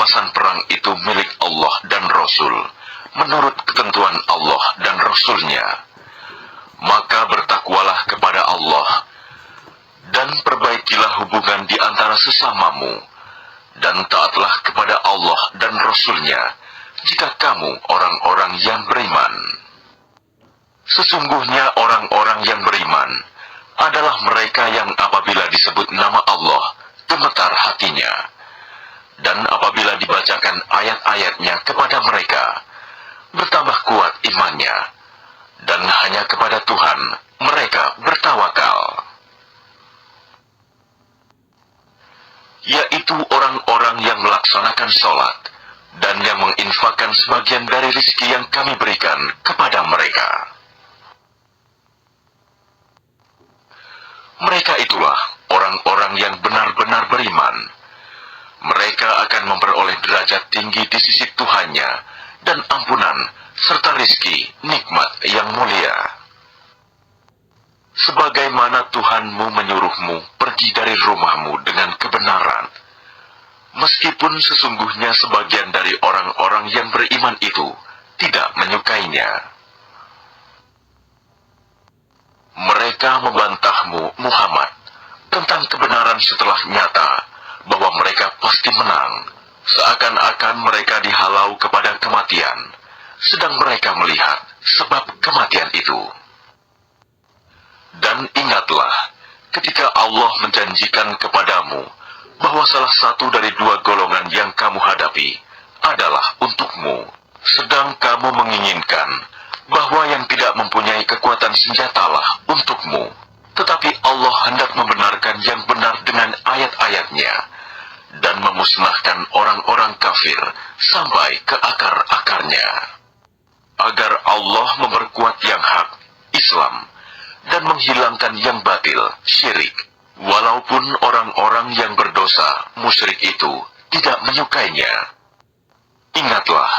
rampasan perang itu milik Allah dan Rasul, menurut ketentuan Allah dan Rasul-Nya. Maka bertakwalah kepada Allah, dan perbaikilah hubungan di antara sesamamu, dan taatlah kepada Allah dan Rasul-Nya, jika kamu orang-orang yang beriman. Sesungguhnya orang-orang yang beriman adalah mereka yang apabila disebut nama Allah, gemetar hatinya, dan apabila dibacakan ayat-ayatnya kepada mereka, bertambah kuat imannya, dan hanya kepada Tuhan mereka bertawakal. Yaitu orang-orang yang melaksanakan sholat, dan yang menginfakkan sebagian dari rizki yang kami berikan kepada mereka. Mereka itulah orang-orang yang benar-benar beriman. Mereka akan memperoleh derajat tinggi di sisi Tuhannya, dan ampunan, serta rizki, nikmat yang mulia. Sebagaimana Tuhanmu menyuruhmu pergi dari rumahmu dengan kebenaran, meskipun sesungguhnya sebagian dari orang-orang yang beriman itu tidak menyukainya. Mereka membantahmu, Muhammad, tentang kebenaran setelah nyata bahwa mereka pasti menang, seakan-akan mereka dihalau kepada kematian, sedang mereka melihat sebab kematian itu. Dan ingatlah, ketika Allah menjanjikan kepadamu bahwa salah satu dari dua golongan yang kamu hadapi adalah untukmu, sedang kamu menginginkan bahwa yang tidak mempunyai kekuatan senjatalah untukmu, tetapi Allah hendak membenarkan yang benar dengan ayat-ayatnya, dan memusnahkan orang-orang kafir sampai ke akar-akarnya, agar Allah memperkuat yang hak, Islam, dan menghilangkan yang batil, syirik, walaupun orang-orang yang berdosa, musyrik itu, tidak menyukainya. Ingatlah,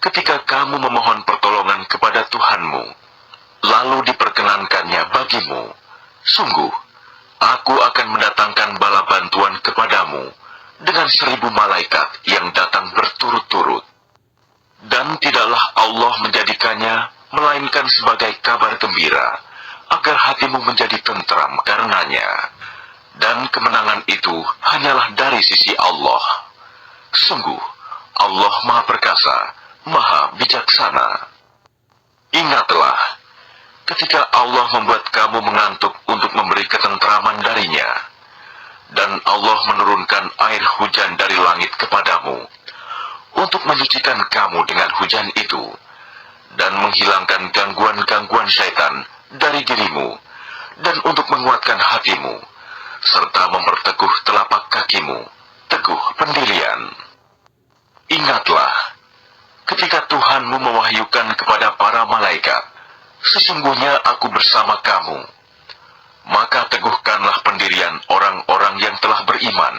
ketika kamu memohon pertolongan kepada Tuhanmu, lalu diperkenankannya bagimu, sungguh, aku akan mendatangkan bala bantuan kepadamu, dengan 1000 malaikat yang datang berturut-turut. Dan tidaklah Allah menjadikannya, melainkan sebagai kabar gembira, agar hatimu menjadi tentram karenanya. Dan kemenangan itu hanyalah dari sisi Allah. Sungguh, Allah Maha Perkasa, Maha Bijaksana. Ingatlah, ketika Allah membuat kamu mengantuk untuk memberi ketentraman darinya, dan Allah menurunkan air hujan dari langit kepadamu, untuk menyucikan kamu dengan hujan itu, dan menghilangkan gangguan-gangguan syaitan dari dirimu, dan untuk menguatkan hatimu, serta memperteguh telapak kakimu, teguh pendirian. Ingatlah, ketika Tuhanmu mewahyukan kepada para malaikat, sesungguhnya aku bersama kamu, maka teguhkanlah pendirian orang-orang yang telah beriman.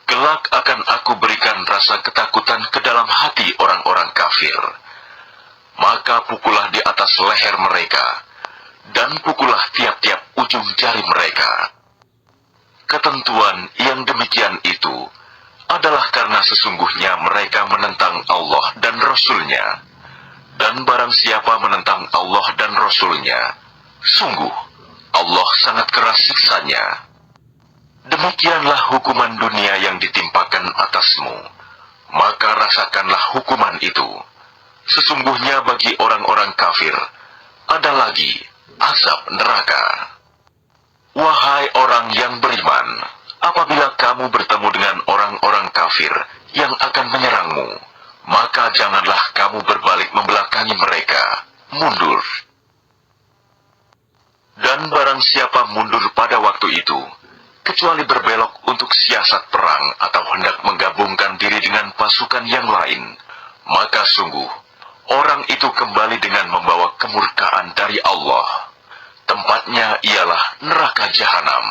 Kelak akan aku berikan rasa ketakutan ke dalam hati orang-orang kafir. Maka pukullah di atas leher mereka, dan pukullah tiap-tiap ujung jari mereka. Ketentuan yang demikian itu adalah karena sesungguhnya mereka menentang Allah dan Rasul-Nya. Dan barang siapa menentang Allah dan Rasul-Nya, sungguh Allah sangat keras siksanya. Demikianlah hukuman dunia yang ditimpakan atasmu, maka rasakanlah hukuman itu. Sesungguhnya bagi orang-orang kafir ada lagi azab neraka. Wahai orang yang beriman, apabila kamu bertemu dengan orang-orang kafir yang akan menyerangmu, maka janganlah kamu berbalik membelakangi mereka, mundur. Dan barang siapa mundur pada waktu itu, kecuali berbelok untuk siasat perang atau hendak menggabungkan diri dengan pasukan yang lain, maka sungguh, orang itu kembali dengan membawa kemurkaan dari Allah. Tempatnya ialah neraka jahanam,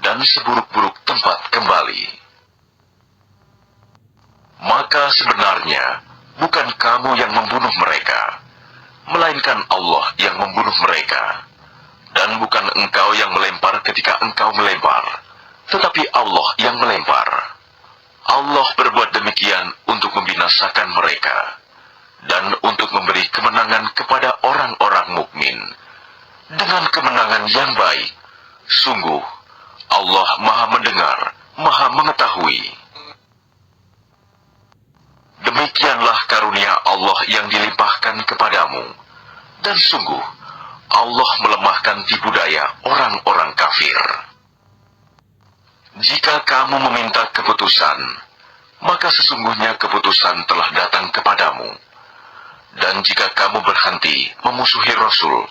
dan seburuk-buruk tempat kembali. Maka sebenarnya, bukan kamu yang membunuh mereka, melainkan Allah yang membunuh mereka. Dan bukan engkau yang melempar ketika engkau melempar, tetapi Allah yang melempar. Allah berbuat demikian demikian untuk membinasakan mereka dan untuk memberi kemenangan kepada orang-orang mukmin dengan kemenangan yang baik. Sungguh, Allah Maha Mendengar, Maha Mengetahui. Demikianlah karunia Allah yang dilimpahkan kepadamu, dan sungguh, Allah melemahkan tipu daya orang-orang kafir. Jika kamu meminta keputusan, maka sesungguhnya keputusan telah datang kepadamu. Dan jika kamu berhenti memusuhi Rasul,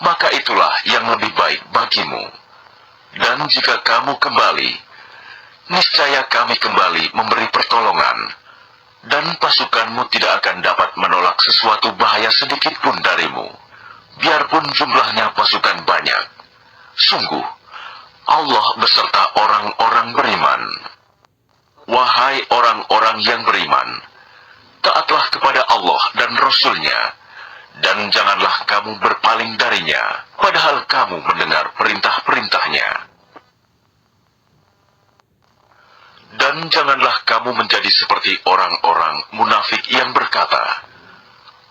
maka itulah yang lebih baik bagimu. Dan jika kamu kembali, niscaya kami kembali memberi pertolongan, dan pasukanmu tidak akan dapat menolak sesuatu bahaya sedikit pun darimu, biarpun jumlahnya pasukan banyak. Sungguh, Allah beserta orang-orang beriman. Wahai orang-orang yang beriman, taatlah kepada Allah dan Rasul-Nya, dan janganlah kamu berpaling darinya, padahal kamu mendengar perintah-perintahnya. Dan janganlah kamu menjadi seperti orang-orang munafik yang berkata,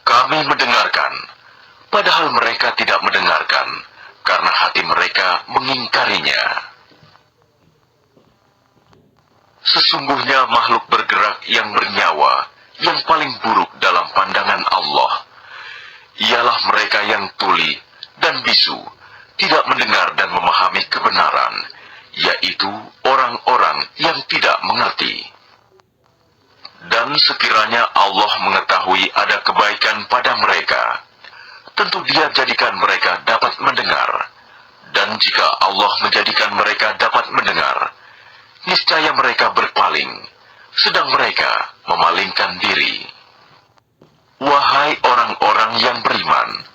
kami mendengarkan, padahal mereka tidak mendengarkan, karena hati mereka mengingkarinya. Sesungguhnya makhluk bergerak yang bernyawa, yang paling buruk dalam pandangan Allah, ialah mereka yang tuli dan bisu, tidak mendengar dan memahami kebenaran, yaitu orang-orang yang tidak mengerti. Dan sekiranya Allah mengetahui ada kebaikan pada mereka, tentu Dia jadikan mereka dapat mendengar. Dan jika Allah menjadikan mereka dapat mendengar, niscaya mereka berpaling, sedang mereka memalingkan diri. Wahai orang-orang yang beriman,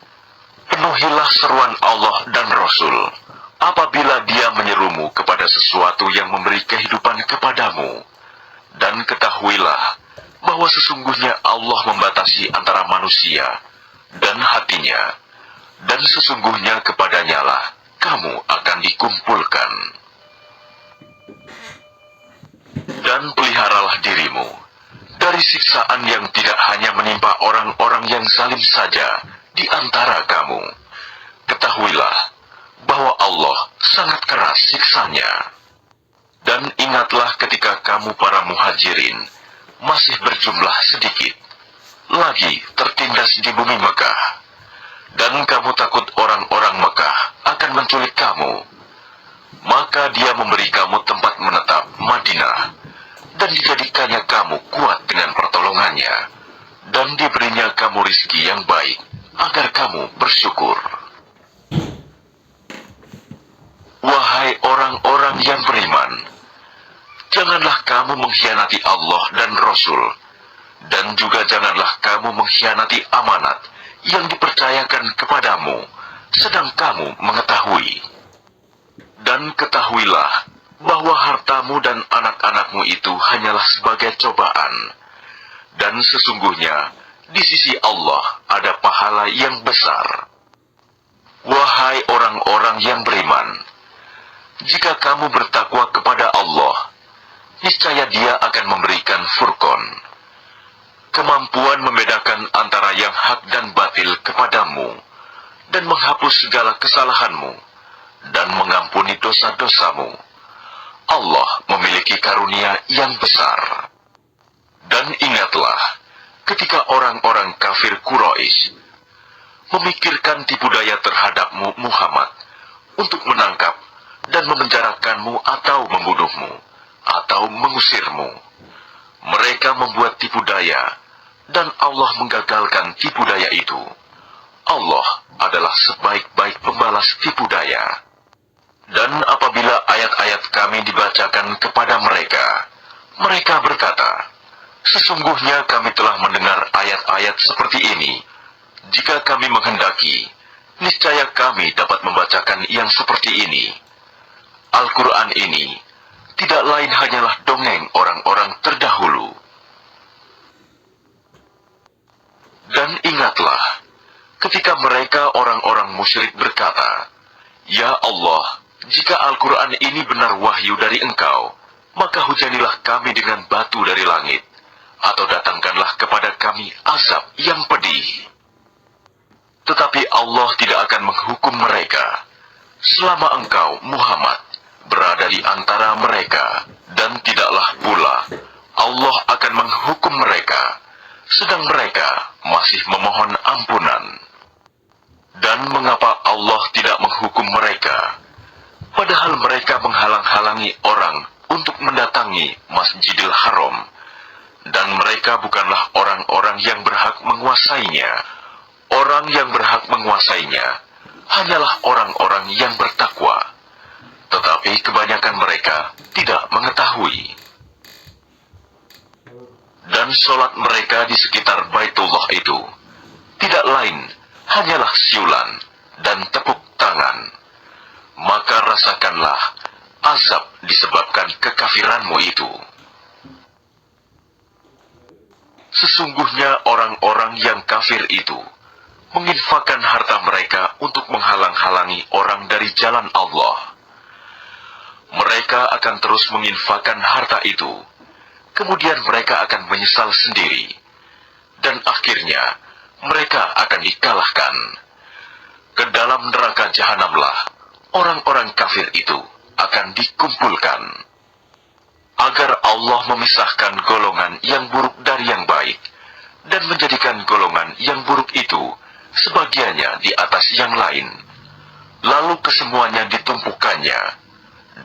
penuhilah seruan Allah dan Rasul apabila Dia menyerumu kepada sesuatu yang memberi kehidupan kepadamu. Dan ketahuilah bahwa sesungguhnya Allah membatasi antara manusia dan hatinya, dan sesungguhnya kepadanya lah kamu akan dikumpulkan. Dan peliharalah dirimu dari siksaan yang tidak hanya menimpa orang-orang yang zalim saja di antara kamu. Ketahuilah bahwa Allah sangat keras siksanya. Dan ingatlah ketika kamu para muhajirin masih berjumlah sedikit, lagi tertindas di bumi Mekah, dan kamu takut orang-orang Mekah akan menculik kamu, maka Dia memberi kamu tempat menetap Madinah, dan dijadikannya kamu kuat dengan pertolongannya, dan diberinya kamu rizki yang baik, agar kamu bersyukur. Wahai orang-orang yang beriman, janganlah kamu mengkhianati Allah dan Rasul, dan juga janganlah kamu mengkhianati amanat yang dipercayakan kepadamu, sedang kamu mengetahui. Dan ketahuilah bahwa hartamu dan anak-anakmu itu hanyalah sebagai cobaan, dan sesungguhnya di sisi Allah ada pahala yang besar. Wahai orang-orang yang beriman, jika kamu bertakwa kepada Allah, niscaya Dia akan memberikan furqan, kemampuan membedakan antara yang hak dan batil kepadamu, dan menghapus segala kesalahanmu, dan mengampuni dosa-dosamu. Allah memiliki karunia yang besar. Dan ingatlah, ketika orang-orang kafir Quraisy memikirkan tipu daya terhadapmu Muhammad untuk menangkap dan memenjarakanmu atau membunuhmu, atau mengusirmu. Mereka membuat tipu daya, dan Allah menggagalkan tipu daya itu. Allah adalah sebaik-baik pembalas tipu daya. Dan apabila ayat-ayat kami dibacakan kepada mereka, mereka berkata, sesungguhnya kami telah mendengar ayat-ayat seperti ini. Jika kami menghendaki, niscaya kami dapat membacakan yang seperti ini. Al-Quran ini tidak lain hanyalah dongeng orang-orang terdahulu. Dan ingatlah, ketika mereka orang-orang musyrik berkata, ya Allah, jika Al-Quran ini benar wahyu dari Engkau, maka hujanilah kami dengan batu dari langit, atau datangkanlah kepada kami azab yang pedih. Tetapi Allah tidak akan menghukum mereka selama engkau, Muhammad, berada di antara mereka, dan tidaklah pula Allah akan menghukum mereka sedang mereka masih memohon ampunan. Dan mengapa Allah tidak menghukum mereka, padahal mereka menghalang-halangi orang untuk mendatangi Masjidil Haram, dan mereka bukanlah orang-orang yang berhak menguasainya. Orang yang berhak menguasainya hanyalah orang-orang yang bertakwa, tetapi kebanyakan mereka tidak mengetahui. Dan sholat mereka di sekitar Baitullah itu tidak lain hanyalah siulan dan tepuk tangan. Maka rasakanlah azab disebabkan kekafiranmu itu. Sesungguhnya orang-orang yang kafir itu menginfakkan harta mereka untuk menghalang-halangi orang dari jalan Allah. Mereka akan terus menginfakkan harta itu, kemudian mereka akan menyesal sendiri, dan akhirnya mereka akan dikalahkan. Ke dalam neraka jahanamlah orang-orang kafir itu akan dikumpulkan, agar Allah memisahkan golongan yang buruk dari yang baik, dan menjadikan golongan yang buruk itu sebagiannya di atas yang lain, lalu kesemuanya ditumpukannya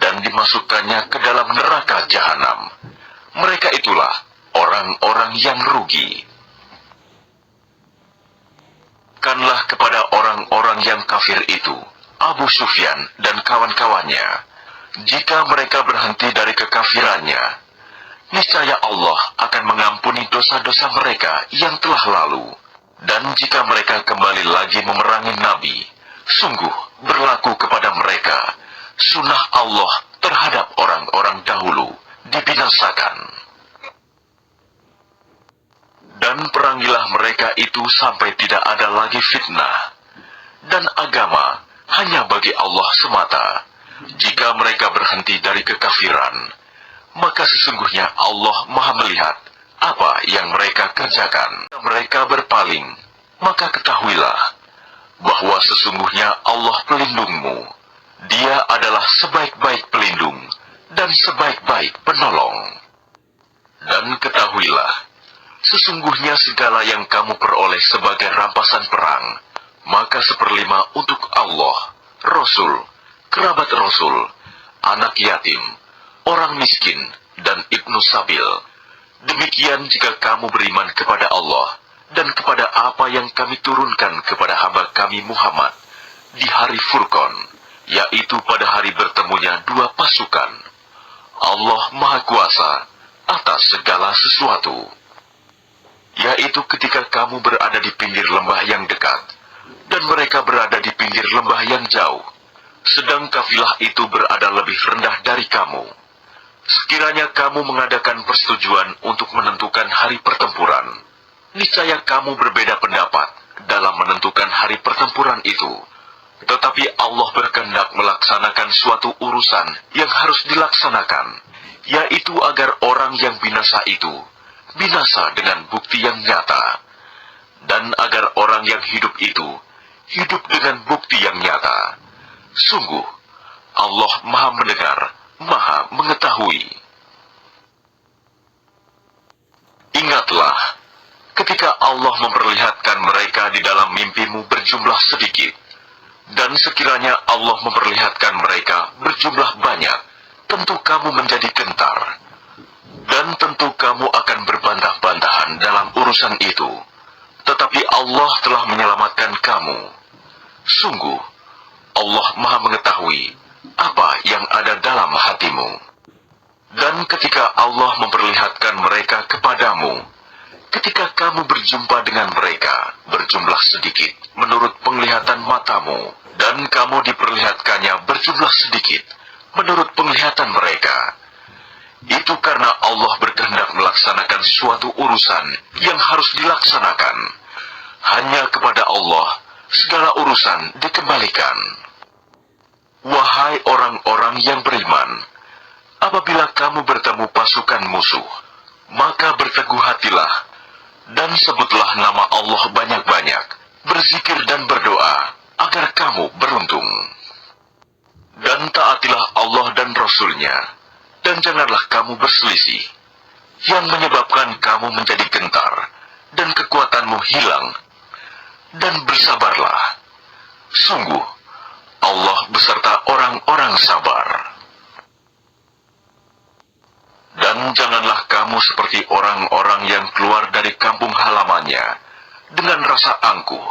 dan dimasukkannya ke dalam neraka jahanam. Mereka itulah orang-orang yang rugi. Kanlah kepada orang-orang yang kafir itu, Abu Sufyan dan kawan-kawannya, jika mereka berhenti dari kekafirannya, niscaya Allah akan mengampuni dosa-dosa mereka yang telah lalu. Dan jika mereka kembali lagi memerangi Nabi, sungguh berlaku kepada mereka sunnah Allah terhadap orang-orang dahulu, dibinasakan. Dan perangilah mereka itu sampai tidak ada lagi fitnah, dan agama hanya bagi Allah semata. Jika mereka berhenti dari kekafiran, maka sesungguhnya Allah Maha melihat apa yang mereka kerjakan. Mereka berpaling, maka ketahuilah bahwa sesungguhnya Allah pelindungmu. Dia adalah sebaik-baik pelindung dan sebaik-baik penolong. Dan ketahuilah, sesungguhnya segala yang kamu peroleh sebagai rampasan perang, maka 1/5 untuk Allah, Rasul, kerabat Rasul, anak yatim, orang miskin, dan ibnu sabil. Demikian jika kamu beriman kepada Allah dan kepada apa yang kami turunkan kepada hamba kami Muhammad di hari Furqan, yaitu pada hari bertemunya dua pasukan. Allah Maha Kuasa atas segala sesuatu. Yaitu ketika kamu berada di pinggir lembah yang dekat, dan mereka berada di pinggir lembah yang jauh, sedang kafilah itu berada lebih rendah dari kamu. Sekiranya kamu mengadakan persetujuan untuk menentukan hari pertempuran, niscaya kamu berbeda pendapat dalam menentukan hari pertempuran itu. Tetapi Allah berkehendak melaksanakan suatu urusan yang harus dilaksanakan, yaitu agar orang yang binasa itu binasa dengan bukti yang nyata, dan agar orang yang hidup itu hidup dengan bukti yang nyata. Sungguh, Allah Maha mendengar, Maha mengetahui. Ingatlah, ketika Allah memperlihatkan mereka di dalam mimpimu berjumlah sedikit, dan sekiranya Allah memperlihatkan mereka berjumlah banyak, tentu kamu menjadi gentar, dan tentu kamu akan berbantah-bantahan dalam urusan itu. Tetapi Allah telah menyelamatkan kamu. Sungguh, Allah Maha mengetahui apa yang ada dalam hatimu. Dan ketika Allah memperlihatkan mereka kepadamu, ketika kamu berjumpa dengan mereka berjumlah sedikit menurut penglihatan matamu, dan kamu diperlihatkannya berjumlah sedikit menurut penglihatan mereka, itu karena Allah berkehendak melaksanakan suatu urusan yang harus dilaksanakan. Hanya kepada Allah segala urusan dikembalikan. Wahai orang-orang yang beriman, apabila kamu bertemu pasukan musuh, Maka berteguh hatilah, dan sebutlah nama Allah banyak-banyak, berzikir dan berdoa, agar kamu beruntung. Dan taatilah Allah dan Rasul-Nya, dan janganlah kamu berselisih, yang menyebabkan kamu menjadi gentar, dan kekuatanmu hilang. Dan bersabarlah. Sungguh, Allah beserta orang-orang sabar. Dan janganlah kamu seperti orang-orang yang keluar dari kampung halamannya dengan rasa angkuh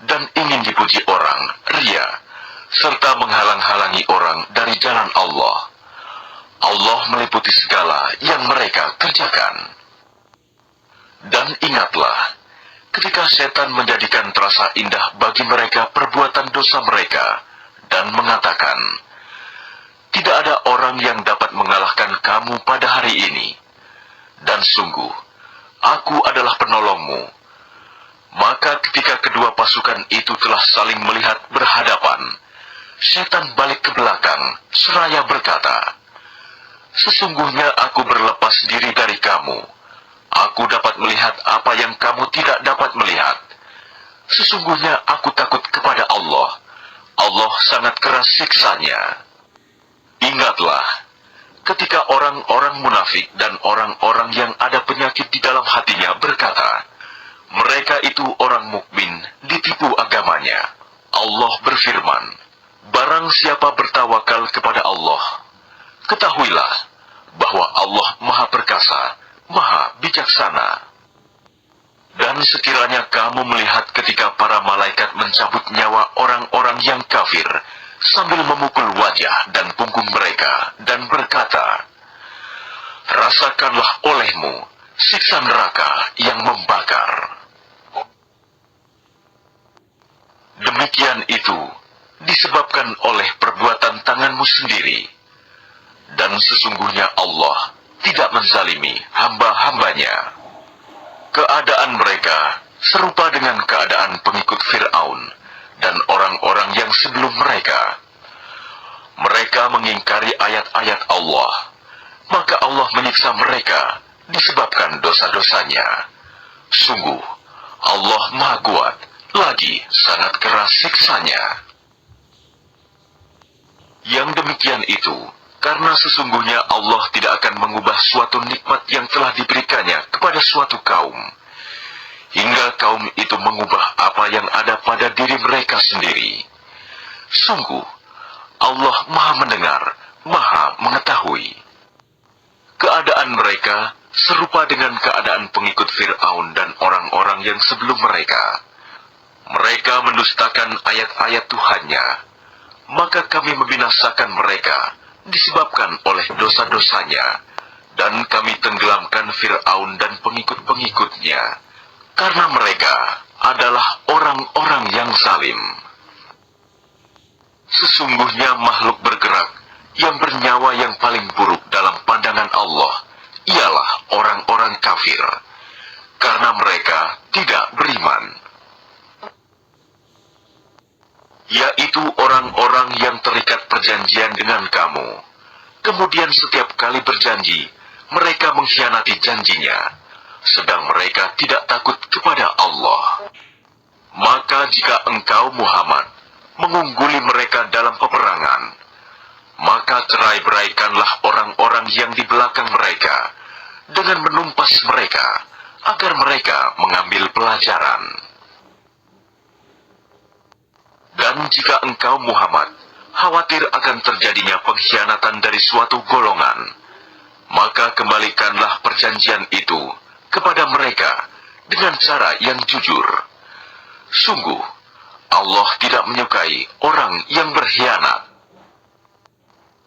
dan ingin dipuji orang, ria, serta menghalang-halangi orang dari jalan Allah. Allah meliputi segala yang mereka kerjakan. Dan ingatlah, ketika setan menjadikan terasa indah bagi mereka perbuatan dosa mereka, dan mengatakan, tidak ada orang yang dapat mengalahkan kamu pada hari ini. Dan sungguh, aku adalah penolongmu. Maka ketika kedua pasukan itu telah saling melihat berhadapan, setan balik ke belakang, seraya berkata, sesungguhnya aku berlepas diri dari kamu. Aku dapat melihat apa yang kamu tidak dapat melihat. Sesungguhnya aku takut kepada Allah. Allah sangat keras siksanya. Ingatlah, ketika orang-orang munafik dan orang-orang yang ada penyakit di dalam hatinya berkata, mereka itu orang mukmin, ditipu agamanya. Allah berfirman, barang siapa bertawakal kepada Allah, ketahuilah bahwa Allah Maha Perkasa, Maha Bijaksana. Dan sekiranya kamu melihat ketika para malaikat mencabut nyawa orang-orang yang kafir, sambil memukul wajah dan punggung mereka, dan berkata, rasakanlah olehmu siksa neraka yang membakar. Demikian itu disebabkan oleh perbuatan tanganmu sendiri. Dan sesungguhnya Allah tidak menzalimi hamba-hambanya. Keadaan mereka serupa dengan keadaan pengikut Fir'aun dan orang-orang yang sebelum mereka. Mereka mengingkari ayat-ayat Allah, maka Allah menyiksa mereka disebabkan dosa-dosanya. Sungguh, Allah Maha Kuat, lagi sangat keras siksanya. Yang demikian itu, karena sesungguhnya Allah tidak akan mengubah suatu nikmat yang telah diberikannya kepada suatu kaum, hingga kaum itu mengubah apa yang ada pada diri mereka sendiri. Sungguh, Allah Maha Mendengar, Maha Mengetahui. Keadaan mereka serupa dengan keadaan pengikut Fir'aun dan orang-orang yang sebelum mereka. Mereka mendustakan ayat-ayat Tuhannya, maka kami membinasakan mereka disebabkan oleh dosa-dosanya, dan kami tenggelamkan Fir'aun dan pengikut-pengikutnya, karena mereka adalah orang-orang yang zalim. Sesungguhnya makhluk bergerak yang bernyawa yang paling buruk dalam pandangan Allah ialah orang-orang kafir, karena mereka tidak beriman, yaitu orang-orang yang terikat perjanjian dengan kamu. Kemudian setiap kali berjanji, mereka mengkhianati janjinya, sedang mereka tidak takut kepada Allah. Maka jika engkau Muhammad mengungguli mereka dalam peperangan, maka cerai-beraikanlah orang-orang yang di belakang mereka dengan menumpas mereka, agar mereka mengambil pelajaran. Dan jika engkau Muhammad khawatir akan terjadinya pengkhianatan dari suatu golongan, maka kembalikanlah perjanjian itu kepada mereka dengan cara yang jujur. Sungguh, Allah tidak menyukai orang yang berkhianat.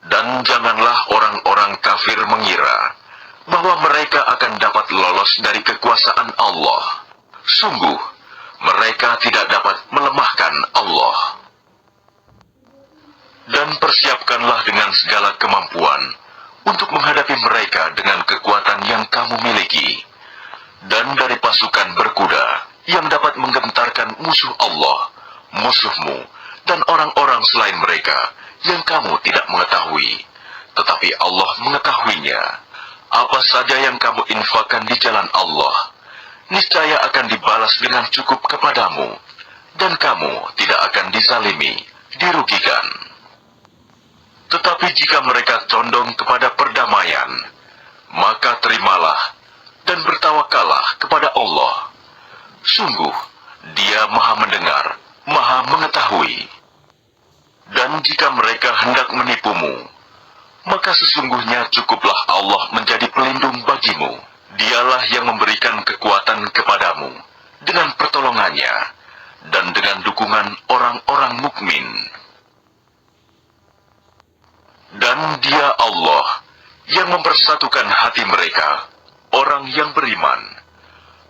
Dan janganlah orang-orang kafir mengira bahwa mereka akan dapat lolos dari kekuasaan Allah. Sungguh, mereka tidak dapat melemahkan Allah. Dan persiapkanlah dengan segala kemampuan untuk menghadapi mereka dengan kekuatan yang kamu miliki. Dan dari pasukan berkuda yang dapat menggentarkan musuh Allah, musuhmu, dan orang-orang selain mereka yang kamu tidak mengetahui, tetapi Allah mengetahuinya. Apa saja yang kamu infakkan di jalan Allah, niscaya akan dibalas dengan cukup kepadamu, dan kamu tidak akan dizalimi, dirugikan. Tetapi jika mereka condong kepada perdamaian, maka terimalah dan bertawakallah kepada Allah. Sungguh, Dia Maha Mendengar, Maha Mengetahui. Dan jika mereka hendak menipumu, maka sesungguhnya cukuplah Allah menjadi pelindung bagimu. Dialah yang memberikan kekuatan kepadamu dengan pertolongannya dan dengan dukungan orang-orang mukmin. Dan Dia Allah yang mempersatukan hati mereka, orang yang beriman.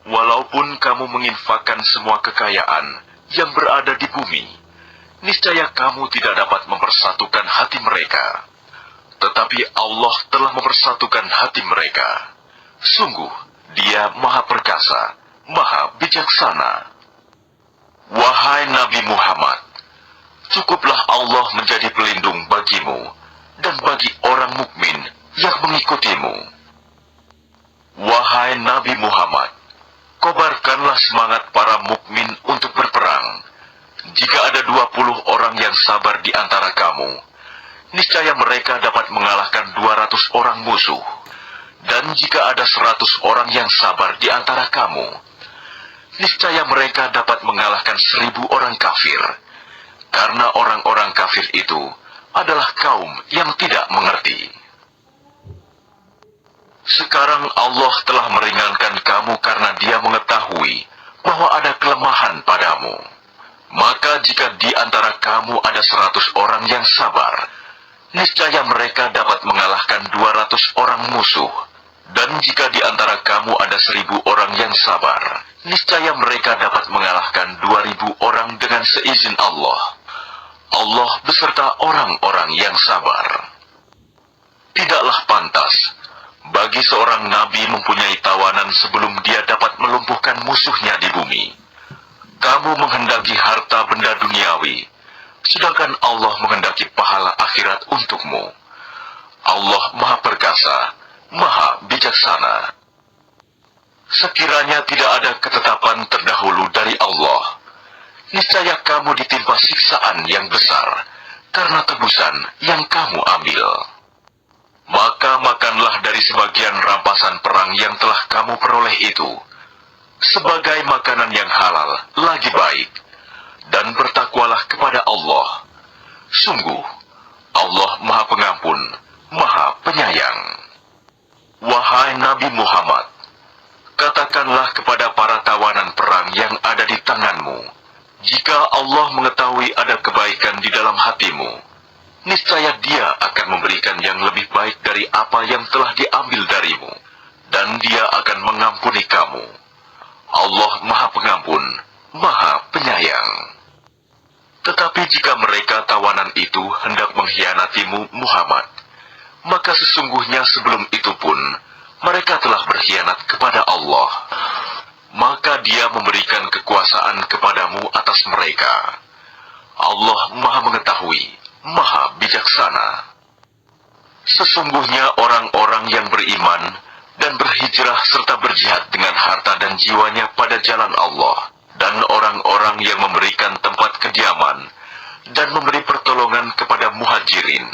Walaupun kamu menginfakkan semua kekayaan yang berada di bumi, niscaya kamu tidak dapat mempersatukan hati mereka. Tetapi Allah telah mempersatukan hati mereka. Sungguh, Dia Maha Perkasa, Maha Bijaksana. Wahai Nabi Muhammad, cukuplah Allah menjadi pelindung bagimu dan bagi orang mukmin yang mengikutimu. Wahai Nabi Muhammad, kobarkanlah semangat para mukmin untuk berperang. Jika ada 20 orang yang sabar di antara kamu, niscaya mereka dapat mengalahkan 200 orang musuh. Dan jika ada 100 orang yang sabar di antara kamu, niscaya mereka dapat mengalahkan 1000 orang kafir. Karena orang-orang kafir itu adalah kaum yang tidak mengerti. Sekarang Allah telah meringankan kamu karena Dia mengetahui bahwa ada kelemahan padamu. Maka jika di antara kamu ada 100 orang yang sabar, niscaya mereka dapat mengalahkan 200 orang musuh. Dan jika di antara kamu ada 1000 orang yang sabar, niscaya mereka dapat mengalahkan 2000 orang dengan seizin Allah. Allah beserta orang-orang yang sabar. Tidaklah pantas bagi seorang nabi mempunyai tawanan sebelum dia dapat melumpuhkan musuhnya di bumi. Kamu menghendaki harta benda duniawi, sedangkan Allah menghendaki pahala akhirat untukmu. Allah Maha Perkasa, Maha Bijaksana. Sekiranya tidak ada ketetapan terdahulu dari Allah, niscaya kamu ditimpa siksaan yang besar karena tebusan yang kamu ambil. Maka makanlah dari sebagian rampasan perang yang telah kamu peroleh itu, sebagai makanan yang halal lagi baik, dan bertakwalah kepada Allah. Sungguh, Allah Maha Pengampun, Maha Penyayang. Wahai Nabi Muhammad, katakanlah kepada para tawanan perang yang ada di tanganmu, jika Allah mengetahui ada kebaikan di dalam hatimu, niscaya Dia akan memberikan yang lebih baik dari apa yang telah diambil darimu, dan Dia akan mengampuni kamu. Allah Maha Pengampun, Maha Penyayang. Tetapi jika mereka tawanan itu hendak mengkhianatimu, Muhammad, maka sesungguhnya sebelum itu pun mereka telah berkhianat kepada Allah. Maka Dia memberikan kekuasaan kepadamu atas mereka. Allah Maha Mengetahui, Maha Bijaksana. Sesungguhnya orang-orang yang beriman dan berhijrah serta berjihad dengan harta dan jiwanya pada jalan Allah, dan orang-orang yang memberikan tempat kediaman dan memberi pertolongan kepada muhajirin,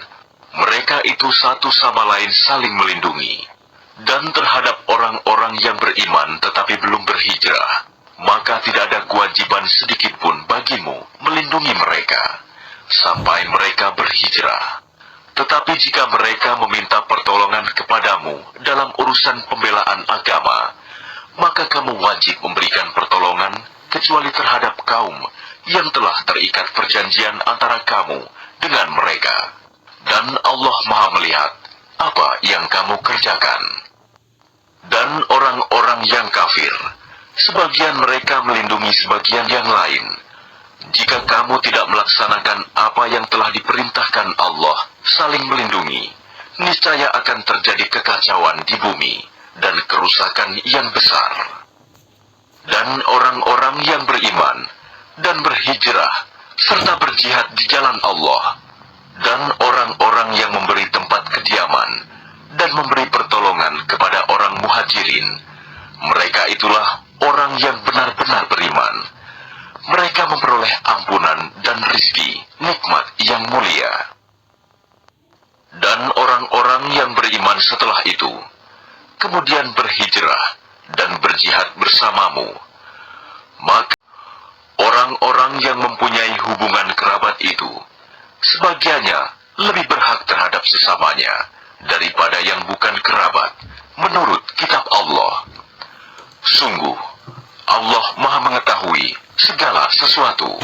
mereka itu satu sama lain saling melindungi. Dan terhadap orang-orang yang beriman tetapi belum berhijrah, maka tidak ada kewajiban sedikit pun bagimu melindungi mereka sampai mereka berhijrah. Tetapi jika mereka meminta pertolongan kepadamu dalam urusan pembelaan agama, maka kamu wajib memberikan pertolongan kecuali terhadap kaum yang telah terikat perjanjian antara kamu dengan mereka. Dan Allah Maha melihat apa yang kamu kerjakan. Dan orang-orang yang kafir, sebagian mereka melindungi sebagian yang lain. Jika kamu tidak melaksanakan apa yang telah diperintahkan Allah, saling melindungi, niscaya akan terjadi kekacauan di bumi dan kerusakan yang besar. Dan orang-orang yang beriman dan berhijrah serta berjihad di jalan Allah, dan orang-orang yang memberi tempat kediaman dan memberi pertolongan kepada orang muhajirin. Mereka itulah orang yang benar-benar beriman. Mereka memperoleh ampunan dan rizki, nikmat yang mulia. Dan orang-orang yang beriman setelah itu, kemudian berhijrah dan berjihad bersamamu, maka orang-orang yang mempunyai hubungan kerabat itu, sebagiannya lebih berhak terhadap sesamanya daripada yang bukan kerabat, menurut kitab Allah. Sungguh, Allah Maha mengetahui segala sesuatu.